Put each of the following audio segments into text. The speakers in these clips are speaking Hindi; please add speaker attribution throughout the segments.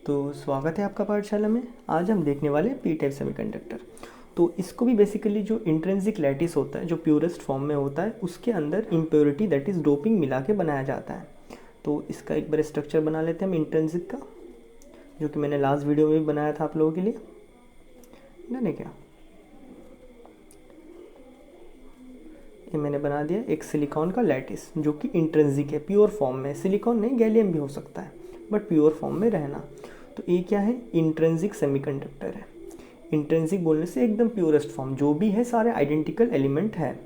Speaker 1: तो स्वागत है आपका पाठशाला में। आज हम देखने वाले हैं पी टाइप सेमीकंडक्टर। तो इसको भी बेसिकली जो इंट्रिंसिक लैटिस होता है, जो प्योरेस्ट फॉर्म में होता है, उसके अंदर इम्प्योरिटी दैट इज़ डोपिंग मिला के बनाया जाता है। तो इसका एक बार स्ट्रक्चर बना लेते हैं हम इंट्रिंसिक का, जो कि मैंने लास्ट वीडियो में भी बनाया था आप लोगों के लिए, नहीं क्या ये मैंने बना दिया एक सिलिकॉन का लैटिस जो कि इंट्रिंसिक है, प्योर फॉर्म में। सिलिकॉन नहीं, गैलियम भी हो सकता है, बट प्योर फॉर्म में रहना। तो ये क्या है? इंट्रिंसिक सेमीकंडक्टर है। इंट्रिंसिक बोलने से एकदम प्योरेस्ट फॉर्म, जो भी है सारे आइडेंटिकल एलिमेंट है,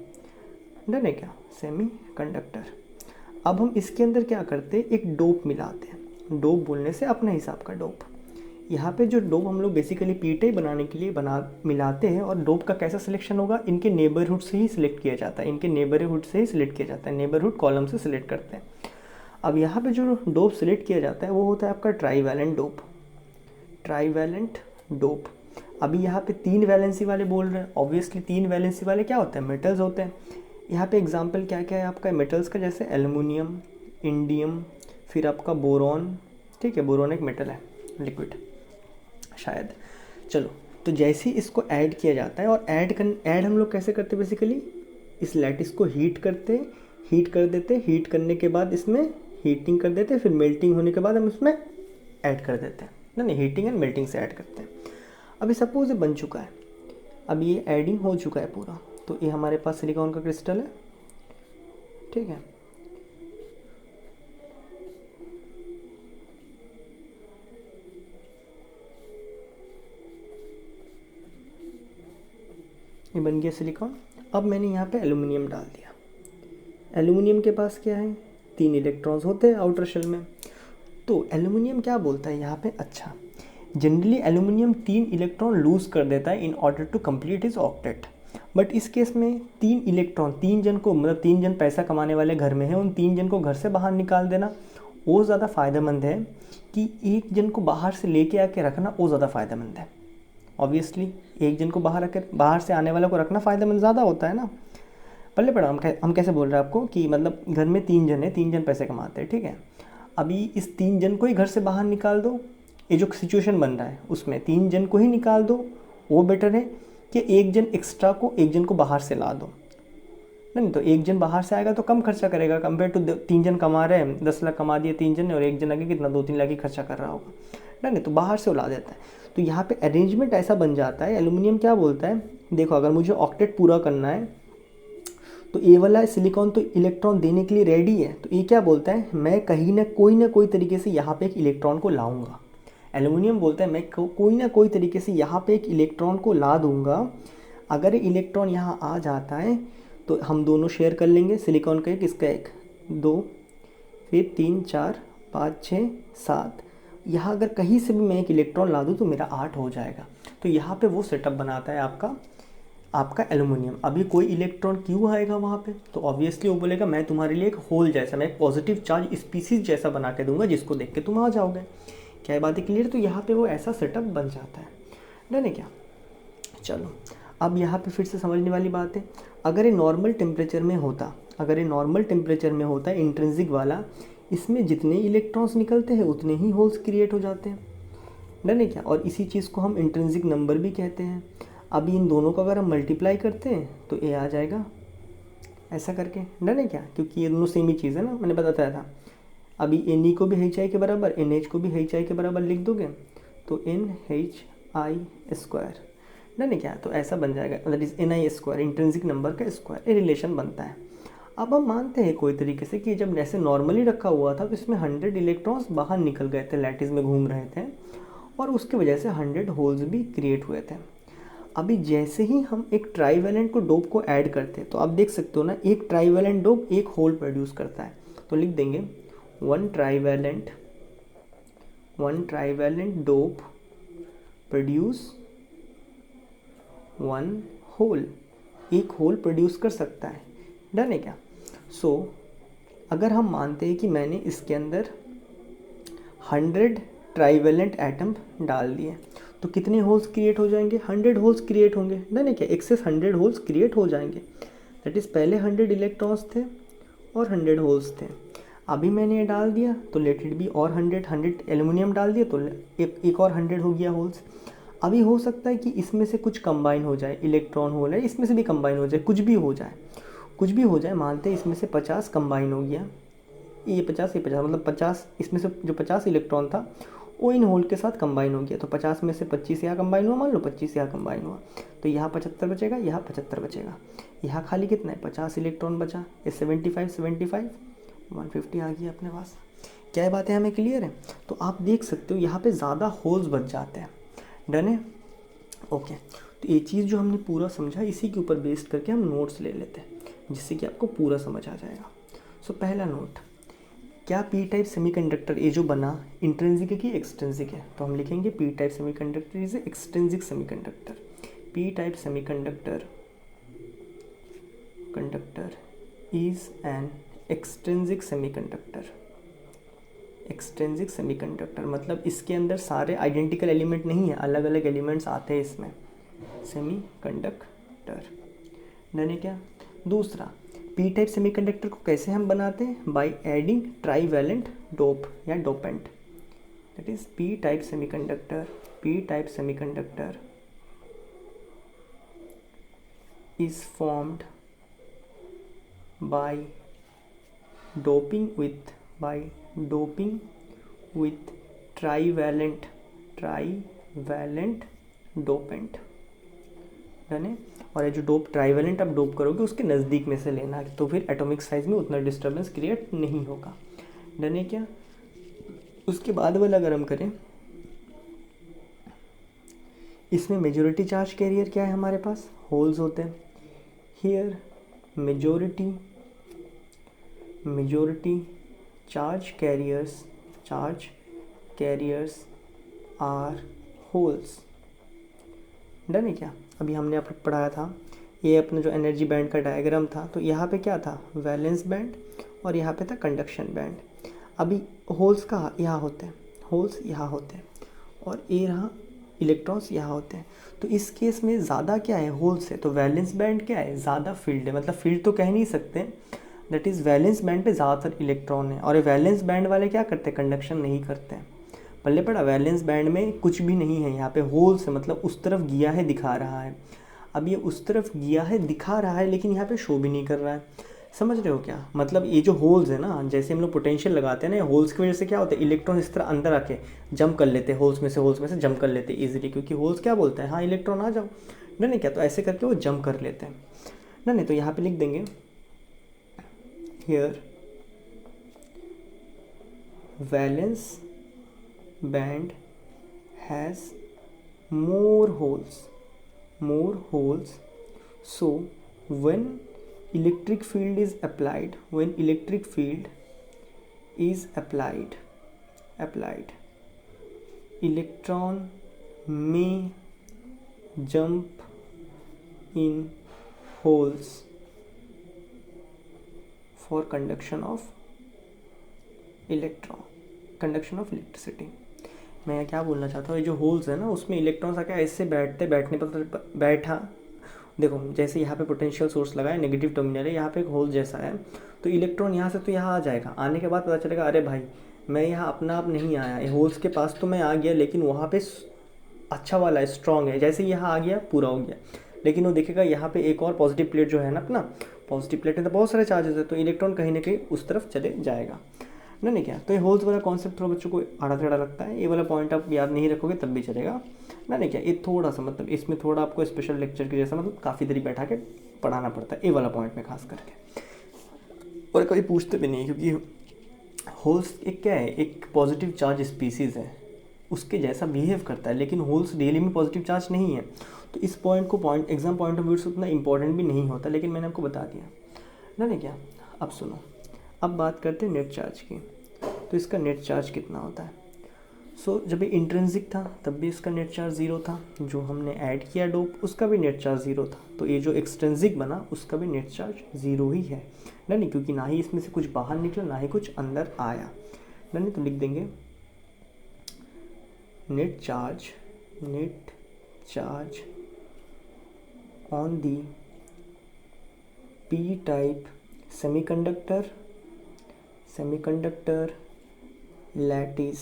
Speaker 1: डन है क्या? सेमीकंडक्टर। अब हम इसके अंदर क्या करते हैं, एक डोप मिलाते हैं। डोप बोलने से अपने हिसाब का डोप। यहाँ पे जो डोप हम लोग बेसिकली पीटे बनाने के लिए मिलाते हैं। और डोप का कैसा सिलेक्शन होगा? इनके नेबरहुड से ही सिलेक्ट किया जाता है, इनके नेबरहुड से ही सिलेक्ट किया जाता है, नेबरहुड कॉलम से सिलेक्ट करते हैं। अब यहाँ पे जो डोप सिलेक्ट किया जाता है वो होता है आपका ट्राईवैलेंट डोप। Trivalent dope. अभी यहाँ पे 3 वैलेंसी वाले बोल रहे हैं। ऑब्वियसली 3 वैलेंसी वाले क्या होते हैं? मेटल्स होते हैं। यहाँ पे एग्जांपल क्या क्या है आपका मेटल्स का? जैसे एल्युमिनियम, इंडियम, फिर आपका बोरॉन। ठीक है, बोरॉन एक मेटल है, लिक्विड शायद। चलो, तो जैसे ही इसको ऐड किया जाता है, और ऐड हम लोग कैसे करते हैं? बेसिकली इस लैटिस को हीट करते हैं, हीट कर देते हैं। हीट करने के बाद इसमें हीटिंग कर देते हैं, फिर मेल्टिंग होने के बाद हम इसमें ऐड कर देते हैं। नहीं, हीटिंग एंड मेल्टिंग से ऐड करते हैं। अभी सपोज ये बन चुका है, अब ये एडिंग हो चुका है पूरा। तो ये हमारे पास सिलिकॉन का क्रिस्टल है, ठीक है। ये बन गया सिलिकॉन। अब मैंने यहाँ पे एल्युमिनियम डाल दिया। एल्युमिनियम के पास क्या है? 3 इलेक्ट्रॉन्स होते हैं आउटर शेल में। तो एल्युमिनियम क्या बोलता है यहाँ पे? अच्छा, जनरली एल्युमिनियम 3 इलेक्ट्रॉन लूज कर देता है in order to complete is octet. But इस केस में 3 इलेक्ट्रॉन, 3 जन को, मतलब 3 जन पैसा कमाने वाले घर में हैं, उन 3 जन को घर से बाहर निकाल देना वो ज़्यादा फ़ायदेमंद है कि एक जन को बाहर से लेके आके रखना वो ज़्यादा फ़ायदेमंद है। ऑब्वियसली एक जन को बाहर से आने वाले को रखना फ़ायदेमंद ज़्यादा होता है ना। पहले पढ़ा हम कैसे बोल रहे हैं आपको कि मतलब घर में 3 जन है, 3 जन पैसे कमाते हैं, ठीक है। अभी इस 3 जन को ही घर से बाहर निकाल दो। ये जो सिचुएशन बन रहा है उसमें 3 जन को ही निकाल दो, वो बेटर है कि एक जन एक्स्ट्रा को, एक जन को बाहर से ला दो। नहीं तो एक जन बाहर से आएगा तो कम खर्चा करेगा कंपेयर टू 3 जन कमा रहे हैं। 10 लाख कमा दिए 3 जन ने, और एक जन आगे कितना 2-3 लाख ही खर्चा कर रहा होगा। नहीं तो बाहर से वो ला देता है। तो यहाँ पे अरेंजमेंट ऐसा बन जाता है। एल्युमिनियम क्या बोलता है? देखो, अगर मुझे ऑक्टेट पूरा करना है तो ये वाला सिलिकॉन तो इलेक्ट्रॉन देने के लिए रेडी है। तो ये क्या बोलता है? मैं कहीं ना कोई तरीके से यहाँ पे एक इलेक्ट्रॉन को लाऊंगा। एल्युमिनियम बोलता है मैं कोई ना कोई तरीके से यहाँ पे एक इलेक्ट्रॉन को ला दूंगा। अगर इलेक्ट्रॉन यहाँ आ जाता है तो हम दोनों शेयर कर लेंगे। सिलिकॉन का एक, इसका एक, 2, फिर 3, 4, 5, 6, 7। यहाँ अगर कहीं से भी मैं एक इलेक्ट्रॉन ला दूँ तो मेरा 8 हो जाएगा। तो यहाँ पे वो सेटअप बनाता है आपका एल्युमिनियम। अभी कोई इलेक्ट्रॉन क्यों आएगा वहाँ पे? तो ऑब्वियसली वो बोलेगा मैं तुम्हारे लिए एक होल जैसा, मैं एक पॉजिटिव चार्ज स्पीसीज जैसा बना के दूंगा, जिसको देख के तुम आ जाओगे। क्या ये बात है क्लियर? तो यहाँ पे वो ऐसा सेटअप बन जाता है, डन है क्या? चलो, अब यहाँ पे फिर से समझने वाली बात है। अगर ये नॉर्मल टेम्परेचर में होता, इंट्रिंसिक वाला, इसमें जितने इलेक्ट्रॉन्स निकलते हैं उतने ही होल्स क्रिएट हो जाते हैं, डन है क्या? और इसी चीज़ को हम इंट्रिंसिक नंबर भी कहते हैं। अभी इन दोनों को अगर हम मल्टीप्लाई करते हैं तो ये आ जाएगा ऐसा करके, डन है क्या? क्योंकि ये दोनों सेम ही चीज़ है ना, मैंने बताया था। अभी एन को भी एच आई के बराबर, एन एच को भी एच आई के बराबर लिख दोगे तो NHI², डन है क्या? तो ऐसा बन जाएगा, that is NI², intrinsic number का स्क्वायर। ये रिलेशन बनता है। अब हम मानते हैं कोई तरीके से कि जब जैसे नॉर्मली रखा हुआ था तो इसमें 100 इलेक्ट्रॉन्स बाहर निकल गए थे, लैटिस में घूम रहे थे, और उसकी वजह से 100 होल्स भी क्रिएट हुए थे। अभी जैसे ही हम एक ट्राईवैलेंट को डोप को ऐड करते हैं तो आप देख सकते हो ना, एक ट्राईवैलेंट डोप एक होल प्रोड्यूस करता है। तो लिख देंगे one trivalent dope produce 1 hole, एक होल प्रोड्यूस कर सकता है, डन है क्या? सो अगर हम मानते हैं कि मैंने इसके अंदर 100 ट्राईवैलेंट एटम डाल दिए तो कितने होल्स क्रिएट हो जाएंगे? 100 होल्स क्रिएट होंगे, डन है क्या? एक्सेस 100 होल्स क्रिएट हो जाएंगे। दैट इज़ पहले 100 इलेक्ट्रॉन्स थे और 100 होल्स थे। अभी मैंने ये डाल दिया तो लेट इट बी और 100 एल्युमिनियम डाल दिया तो एक और 100 हो गया होल्स। अभी हो सकता है कि इसमें से कुछ कंबाइन हो जाए, इलेक्ट्रॉन होल है इसमें से भी कंबाइन हो जाए, कुछ भी हो जाए, कुछ भी हो जाए, मानते हैं इसमें से 50 कंबाइन हो गया, ये 50 मतलब 50, इसमें से जो 50 इलेक्ट्रॉन था वो इन होल के साथ कंबाइन हो गया, तो 50 में से 25 यहाँ कंबाइन हुआ, मान लो 25 यहाँ कंबाइन हुआ, तो यहाँ 75 बचेगा, यहाँ 75 बचेगा, यहाँ खाली कितना है 50 इलेक्ट्रॉन बचा, ये 75 150 आ गया अपने पास। क्या ये बातें हमें क्लियर है? तो आप देख सकते हो यहाँ पे ज़्यादा होल्स बच जाते हैं। डन है? ओके, तो ये चीज़ जो हमने पूरा समझा इसी के ऊपर बेस्ड करके हम नोट्स ले लेते हैं जिससे कि आपको पूरा समझ आ जाएगा। सो पहला नोट, क्या पी टाइप सेमीकंडक्टर ये जो बना इंट्रिंसिक है कि एक्सट्रिंसिक है? तो हम लिखेंगे P type semiconductor is extrinsic semiconductor. P type semiconductor conductor is an extrinsic semiconductor. Extrinsic semiconductor मतलब इसके अंदर सारे आइडेंटिकल एलिमेंट नहीं है, अलग अलग एलिमेंट्स आते हैं इसमें, सेमीकंडक्टर। डन है क्या? दूसरा, पी टाइप सेमीकंडक्टर को कैसे हम बनाते हैं? बाय एडिंग ट्राईवैलेंट डोप या dopant, that is P type semiconductor. P type semiconductor is formed by doping with trivalent dopant। Done है? और ये जो डोप ट्राईवेलेंट आप डोप करोगे उसके नज़दीक में से लेना, तो फिर एटॉमिक साइज में उतना डिस्टर्बेंस क्रिएट नहीं होगा। डन है क्या? उसके बाद वाला अगर हम करें, इसमें मेजॉरिटी चार्ज कैरियर क्या है हमारे पास? होल्स होते हैं। Here majority charge carriers are holes. Done है क्या? अभी हमने आप पढ़ाया था ये अपना जो एनर्जी बैंड का डायग्राम था, तो यहाँ पे क्या था? वैलेंस बैंड और यहाँ पे था कंडक्शन बैंड। अभी होल्स कहाँ? यहाँ होते हैं, होल्स यहाँ होते हैं और ये रहा इलेक्ट्रॉन्स यहाँ होते हैं। तो इस केस में ज़्यादा क्या है? होल्स है, तो वैलेंस बैंड क्या है? ज़्यादा फील्ड है, मतलब फील्ड तो कह नहीं सकते, दैट इज़ वैलेंस बैंड पे ज़्यादातर इलेक्ट्रॉन है। और ये वैलेंस बैंड वाले क्या करते हैं? कंडक्शन नहीं करते हैं। पहले पढ़ा, वैलेंस बैंड में कुछ भी नहीं है, यहाँ पे होल्स है, मतलब उस तरफ गया है दिखा रहा है। अब ये उस तरफ गया है दिखा रहा है लेकिन यहाँ पे शो भी नहीं कर रहा है। समझ रहे हो क्या? मतलब ये जो होल्स है ना, जैसे हम लोग पोटेंशियल लगाते हैं ना, होल्स की वजह से क्या होता है? इलेक्ट्रॉन इस तरह अंदर आके जंप कर लेते हैं, होल्स में से जंप कर लेते हैं ईजिली, क्योंकि होल्स क्या बोलते हैं? हाँ इलेक्ट्रॉन आ जाओ। नहीं क्या? तो ऐसे करके वो जंप कर लेते हैं। नहीं तो यहाँ पे लिख देंगे here valence band has more holes, so when electric field is applied, electron may jump in holes for conduction of electricity। मैं क्या बोलना चाहता हूँ, ये जो होल्स है ना उसमें इलेक्ट्रॉन्स आके ऐसे बैठने पर बैठा, देखो जैसे यहाँ पे पोटेंशियल सोर्स लगा है, नेगेटिव टर्मिनल है, यहाँ पे एक होल जैसा है, तो इलेक्ट्रॉन यहाँ से तो यहाँ आ जाएगा, आने के बाद पता चलेगा अरे भाई मैं यहाँ अपना आप नहीं आया, ये होल्स के पास तो मैं आ गया लेकिन वहाँ पे अच्छा वाला है, स्ट्रॉन्ग है, जैसे यहाँ आ गया पूरा हो गया, लेकिन वो देखेगा यहाँ पे एक और पॉजिटिव प्लेट जो है ना अपना, पॉजिटिव प्लेट में तो बहुत सारे चार्जेस है, तो इलेक्ट्रॉन कहीं ना कहीं उस तरफ चले जाएगा। नहीं क्या? तो ये होल्स वाला कॉन्सेप्ट थोड़ा बच्चों को आड़ा टेढ़ा लगता है, ये वाला पॉइंट आप याद नहीं रखोगे तब भी चलेगा। नहीं क्या? ये थोड़ा सा मतलब इसमें थोड़ा आपको स्पेशल लेक्चर की जैसा मतलब काफ़ी देरी बैठा के पढ़ाना पड़ता है, ये वाला पॉइंट में खास करके, और कभी पूछते भी नहीं, क्योंकि होल्स एक क्या है, एक पॉजिटिव चार्ज स्पीसीज़ है, उसके जैसा बिहेव करता है, लेकिन होल्स रियली में पॉजिटिव चार्ज नहीं है, तो इस पॉइंट को एग्जाम पॉइंट ऑफ व्यू से उतना इंपॉर्टेंट भी नहीं होता, लेकिन मैंने आपको बता दिया। नहीं क्या? अब सुनो, अब बात करते हैं नेट चार्ज की। तो इसका नेट चार्ज कितना होता है? जब ये इंट्रिंसिक था तब भी इसका नेट चार्ज 0 था, जो हमने ऐड किया डोप उसका भी नेट चार्ज 0 था, तो ये जो एक्सट्रिंसिक बना उसका भी नेट चार्ज 0 ही है। नहीं क्योंकि ना ही इसमें से कुछ बाहर निकला ना ही कुछ अंदर आया। नहीं तो लिख देंगे net charge on the P type semiconductor semiconductor lattice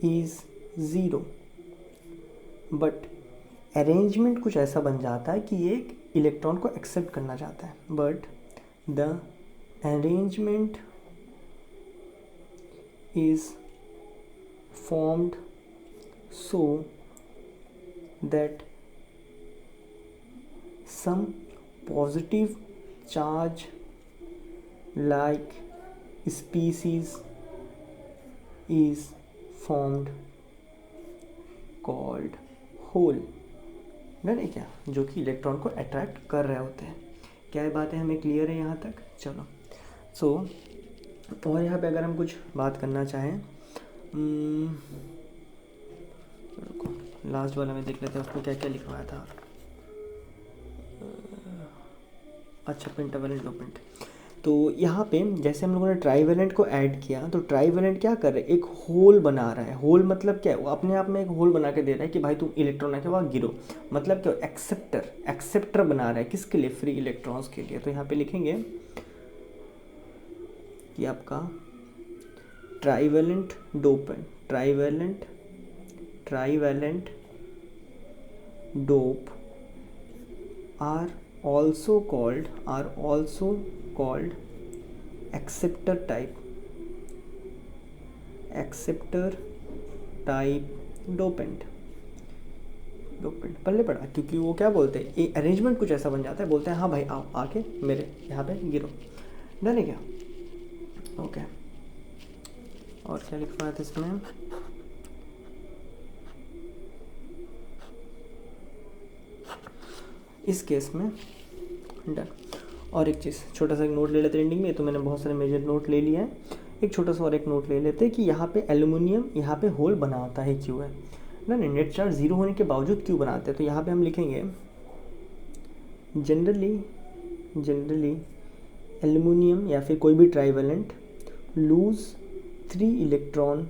Speaker 1: is 0, but arrangement कुछ ऐसा बन जाता है कि एक इलेक्ट्रॉन को एक्सेप्ट करना चाहता है, but the arrangement is formed so that some positive charge like species is formed called hole। है क्या, जो कि इलेक्ट्रॉन को अट्रैक्ट कर रहे होते हैं। क्या बातें हमें क्लियर है यहाँ तक? चलो सो और यहाँ पे अगर हम कुछ बात करना चाहें, लास्ट वाला में देख लेते हैं उसमें क्या क्या लिखवाया था। अच्छा, पेंटावैलेंट डोपेंट। तो यहाँ पे जैसे हम लोगों ने ट्राईवैलेंट को ऐड किया, तो ट्राईवैलेंट क्या कर रहा है, एक होल बना रहा है। होल मतलब क्या है, वो अपने आप में एक होल बना के दे रहा है कि भाई तुम इलेक्ट्रॉन आके वहाँ गिरो। मतलब क्या, एक्सेप्टर बना रहा है, किसके लिए, फ्री इलेक्ट्रॉन्स के लिए। तो यहाँ पे लिखेंगे कि आपका trivalent dopant, trivalent dope are also called acceptor type dopant। पहले पढ़ा, क्योंकि वो क्या बोलते हैं, ये अरेंजमेंट कुछ ऐसा बन जाता है, बोलते हैं हाँ भाई आओ आके मेरे यहाँ पे गिरो। डन है क्या? ओके। और क्या लिखवाया था इसमें, इस केस में डन। और एक चीज़, छोटा सा एक नोट ले लेते हैं एंडिंग में। तो मैंने बहुत सारे मेजर नोट ले लिए हैं, एक छोटा सा और एक नोट ले लेते हैं कि यहाँ पे एल्युमिनियम यहाँ पे होल बनाता है क्यों है ना, नेट चार्ज 0 होने के बावजूद क्यों बनाते हैं। तो यहाँ पे हम लिखेंगे जनरली एल्युमिनियम या फिर कोई भी trivalent lose 3 electron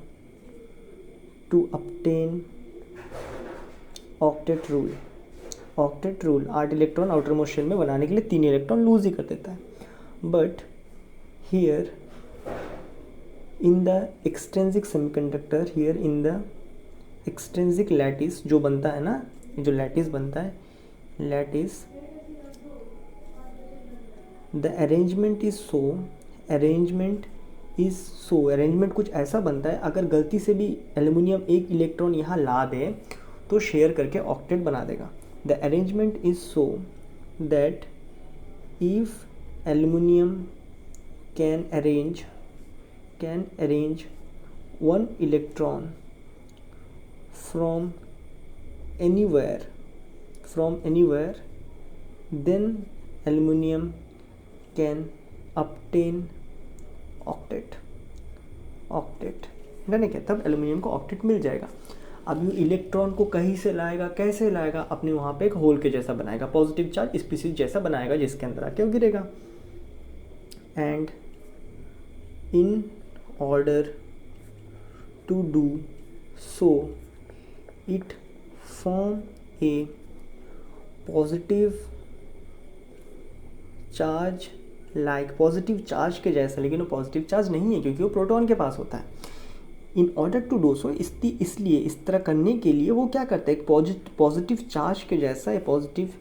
Speaker 1: to obtain octet rule. 8 electron outermost shell में बनाने के लिए 3 इलेक्ट्रॉन लूज ही कर देता है। But here in the extrinsic semiconductor, here in the extrinsic lattice जो बनता है ना, जो लैटिस बनता है, लैटिस द अरेंजमेंट कुछ ऐसा बनता है, अगर गलती से भी एल्युमिनियम एक इलेक्ट्रॉन यहाँ ला दे तो शेयर करके ऑक्टेट बना देगा। The arrangement is so that if aluminium can arrange 1 electron from anywhere, then aluminum can obtain octet। Done है क्या? तब एल्युमिनियम को ऑक्टेट मिल जाएगा। अब ये इलेक्ट्रॉन को कहीं से लाएगा, कैसे लाएगा, अपने वहाँ पे एक होल के जैसा बनाएगा, पॉजिटिव चार्ज स्पीसीज जैसा बनाएगा, जिसके अंदर आके वो गिरेगा। And in order to do so it form a positive charge like positive charge के जैसा, लेकिन वो पॉजिटिव चार्ज नहीं है क्योंकि वो प्रोटॉन के पास होता है। In order to do so, इसलिए इस तरह करने के लिए वो क्या करता है, एक पॉजिटिव चार्ज के जैसा है, positive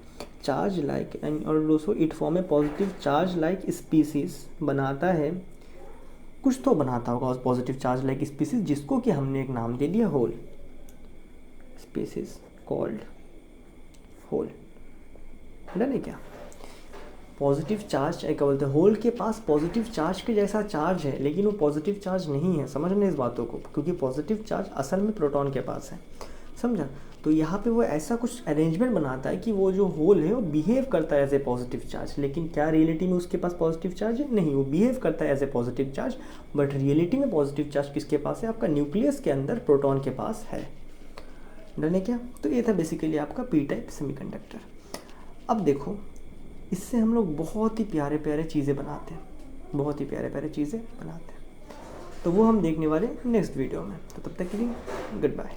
Speaker 1: charge like, and order to so it form a positive charge like species बनाता है, कुछ तो बनाता होगा पॉजिटिव चार्ज लाइक स्पीसीज, जिसको कि हमने एक नाम दे दिया hole, species called hole. Done है क्या? पॉजिटिव चार्ज क्या बोलते हैं, होल के पास पॉजिटिव चार्ज के जैसा चार्ज है, लेकिन वो पॉजिटिव चार्ज नहीं है। समझना इस बातों को, क्योंकि पॉजिटिव चार्ज असल में प्रोटॉन के पास है। समझा? तो यहाँ पे वो ऐसा कुछ अरेंजमेंट बनाता है कि वो जो होल है वो बिहेव करता है एज ए पॉजिटिव चार्ज, लेकिन क्या रियलिटी में उसके पास पॉजिटिव चार्ज है? नहीं, वो बिहेव करता है as a positive charge, but reality में पॉजिटिव चार्ज किसके पास है? आपका न्यूक्लियस के अंदर प्रोटॉन के पास है। डन है क्या? तो ये था बेसिकली आपका पी टाइप सेमीकंडक्टर। अब देखो, इससे हम लोग बहुत ही प्यारे प्यारे चीज़ें बनाते हैं, तो वो हम देखने वाले नेक्स्ट वीडियो में। तो तब तक के लिए गुड बाय।